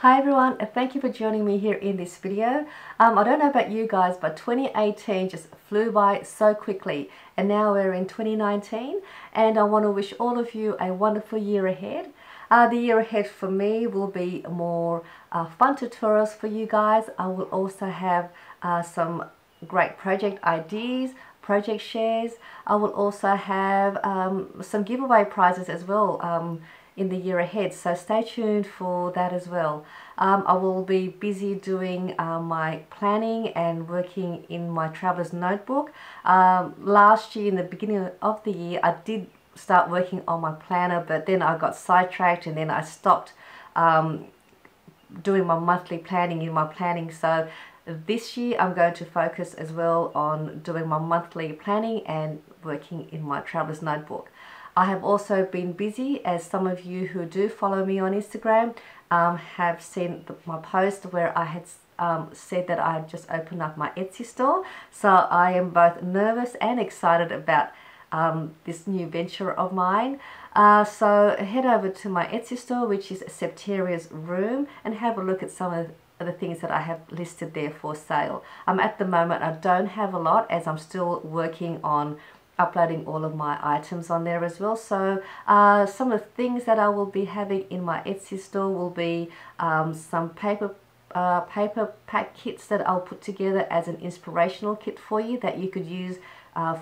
Hi everyone, and thank you for joining me here in this video. I don't know about you guys, but 2018 just flew by so quickly, and now we're in 2019, and I want to wish all of you a wonderful year ahead. The year ahead for me will be more fun tutorials for you guys. I will also have some great project ideas, project shares. I will also have some giveaway prizes as well in the year ahead, so stay tuned for that as well. I will be busy doing my planning and working in my traveler's notebook. Last year, in the beginning of the year, I did start working on my planner, but then I got sidetracked and then I stopped doing my monthly planning in my planning. So this year I'm going to focus as well on doing my monthly planning and working in my traveler's notebook. I have also been busy, as some of you who do follow me on Instagram have seen my post where I had said that I had just opened up my Etsy store. So I am both nervous and excited about this new venture of mine. So head over to my Etsy store, which is Septeria's Room, and have a look at some of the things that I have listed there for sale. At the moment I don't have a lot, as I'm still working on uploading all of my items on there as well. So some of the things that I will be having in my Etsy store will be some paper pack kits that I'll put together as an inspirational kit for you that you could use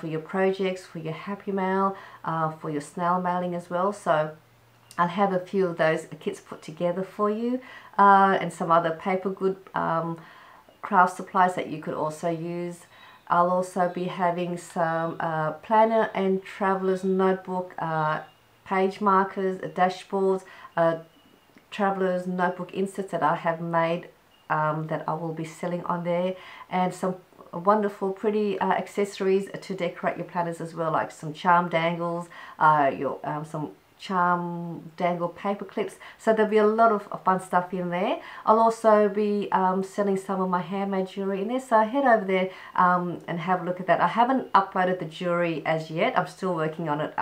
for your projects, for your Happy Mail, for your snail mailing as well. So I'll have a few of those kits put together for you, and some other paper good craft supplies that you could also use. I'll also be having some planner and traveler's notebook page markers, dashboards, traveler's notebook inserts that I have made that I will be selling on there, and some wonderful pretty accessories to decorate your planners as well, like some charm dangles, some charm dangle paper clips. So there'll be a lot of fun stuff in there. I'll also be selling some of my handmade jewelry in there, so head over there and have a look at that. I haven't uploaded the jewelry as yet, I'm still working on it.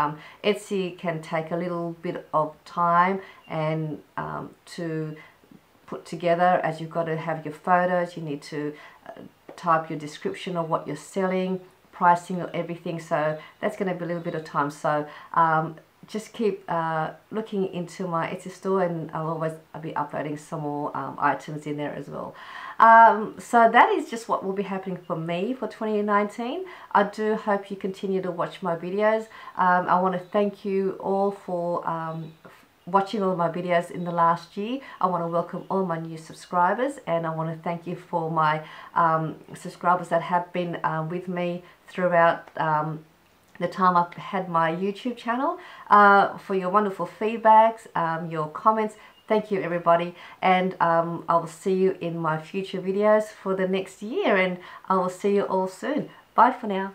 Etsy can take a little bit of time and to put together, as you've got to have your photos, you need to type your description of what you're selling, pricing of everything, so that's going to be a little bit of time. So just keep looking into my Etsy store, and I'll be uploading some more items in there as well. So that is just what will be happening for me for 2019. I do hope you continue to watch my videos. I want to thank you all for watching all my videos in the last year. I want to welcome all my new subscribers, and I want to thank you for my subscribers that have been with me throughout the time I've had my YouTube channel, for your wonderful feedbacks, your comments. Thank you everybody, and I will see you in my future videos for the next year, and I will see you all soon. Bye for now.